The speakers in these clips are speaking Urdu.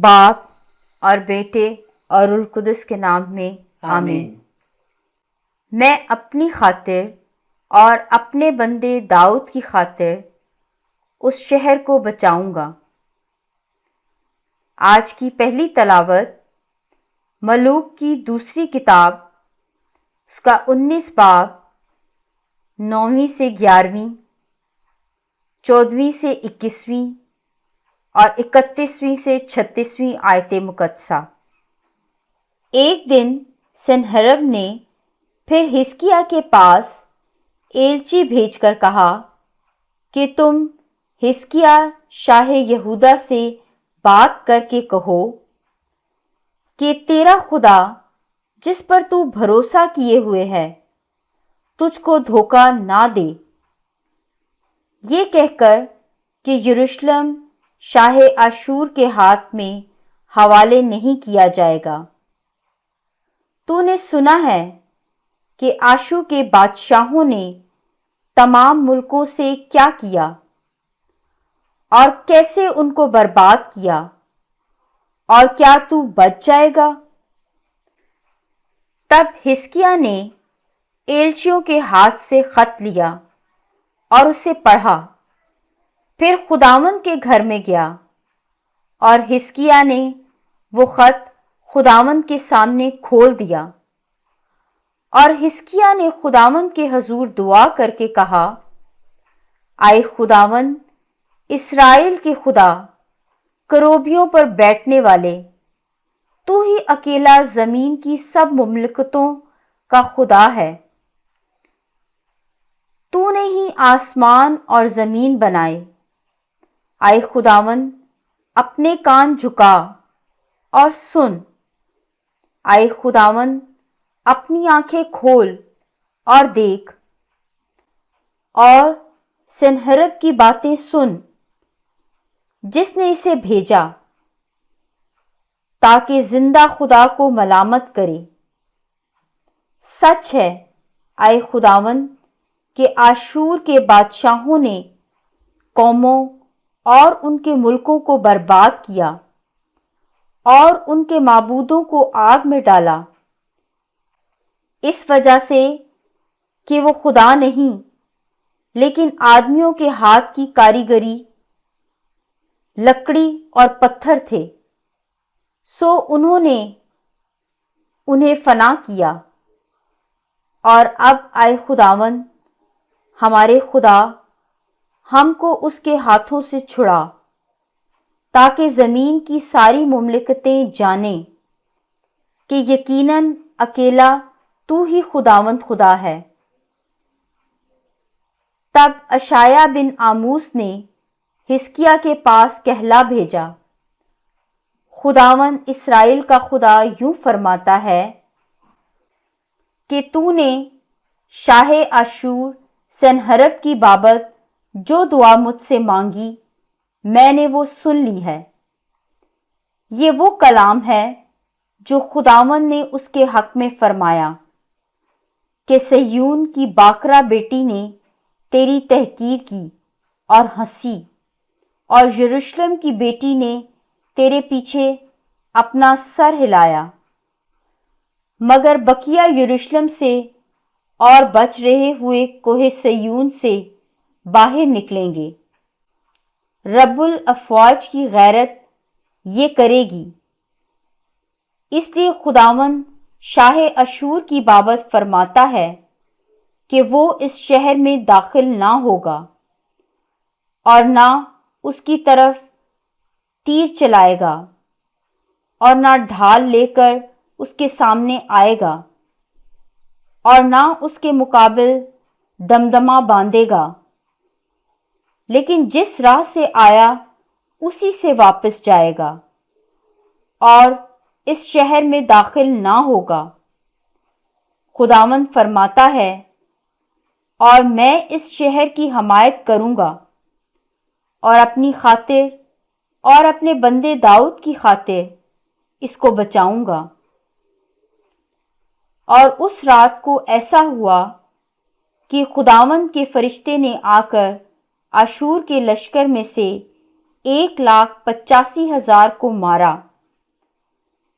باپ اور بیٹے اور روح القدس کے نام میں آمین۔ میں اپنی خاطر اور اپنے بندے داؤد کی خاطر اس شہر کو بچاؤں گا۔ آج کی پہلی تلاوت ملوک کی دوسری کتاب، اس کا 19 باب 9 سے 11، 14 سے 21 اور 31 سے 36 آیت مقدسہ۔ ایک دن سنہرب نے پھر حزقیہ کے پاس ایلچی بھیج کر کہا کہ تم حزقیہ شاہ یہودا سے بات کر کے کہو کہ تیرا خدا جس پر تو بھروسہ کیے ہوئے ہے تجھ کو دھوکہ نہ دے، یہ کہہ کر کہ یروشلم شاہ اشور کے ہاتھ میں حوالے نہیں کیا جائے گا۔ تو نے سنا ہے کہ آشور کے بادشاہوں نے تمام ملکوں سے کیا کیا اور کیسے ان کو برباد کیا، اور کیا تو بچ جائے گا؟ تب حزقیہ نے ایلچیوں کے ہاتھ سے خط لیا اور اسے پڑھا، پھر خداوند کے گھر میں گیا اور حزقیہ نے وہ خط خداوند کے سامنے کھول دیا، اور حزقیہ نے خداوند کے حضور دعا کر کے کہا، آئے خداوند اسرائیل کے خدا، کروبیوں پر بیٹھنے والے، تو ہی اکیلا زمین کی سب مملکتوں کا خدا ہے۔ تو نے ہی آسمان اور زمین بنائے۔ آئے خداوند اپنے کان جھکا اور سن۔ آئے خداوند اپنی آنکھیں کھول اور دیکھ، اور سنہرب کی باتیں سن جس نے اسے بھیجا، تاکہ زندہ خدا کو ملامت کرے۔ سچ ہے آئے خداوند کہ آشور کے بادشاہوں نے قوموں اور ان کے ملکوں کو برباد کیا اور ان کے معبودوں کو آگ میں ڈالا، اس وجہ سے کہ وہ خدا نہیں لیکن آدمیوں کے ہاتھ کی کاریگری، لکڑی اور پتھر تھے، سو انہوں نے انہیں فنا کیا۔ اور اب آئے خداوند ہمارے خدا، ہم کو اس کے ہاتھوں سے چھڑا، تاکہ زمین کی ساری مملکتیں جانیں کہ یقیناً اکیلا تو ہی خداوند خدا ہے۔ تب اشعیاہ بن آموس نے حزقیہ کے پاس کہلا بھیجا، خداوند اسرائیل کا خدا یوں فرماتا ہے کہ تو نے شاہ اشور سنہرب کی بابت جو دعا مجھ سے مانگی میں نے وہ سن لی ہے۔ یہ وہ کلام ہے جو خداوند نے اس کے حق میں فرمایا کہ صہیون کی باکرہ بیٹی نے تیری تحقیر کی اور ہنسی، اور یروشلم کی بیٹی نے تیرے پیچھے اپنا سر ہلایا، مگر بقیہ یروشلم سے اور بچ رہے ہوئے کوہ صہیون سے باہر نکلیں گے۔ رب الافواج کی غیرت یہ کرے گی، اس لیے خداوند شاہ اشور کی بابت فرماتا ہے کہ وہ اس شہر میں داخل نہ ہوگا اور نہ اس کی طرف تیر چلائے گا، اور نہ ڈھال لے کر اس کے سامنے آئے گا، اور نہ اس کے مقابل دمدمہ باندھے گا، لیکن جس راہ سے آیا اسی سے واپس جائے گا، اور اس شہر میں داخل نہ ہوگا۔ خداوند فرماتا ہے، اور میں اس شہر کی حمایت کروں گا اور اپنی خاطر اور اپنے بندے داؤد کی خاطر اس کو بچاؤں گا۔ اور اس رات کو ایسا ہوا کہ خداوند کے فرشتے نے آ کر اشور کے لشکر میں سے 1,85,000 کو مارا،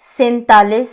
47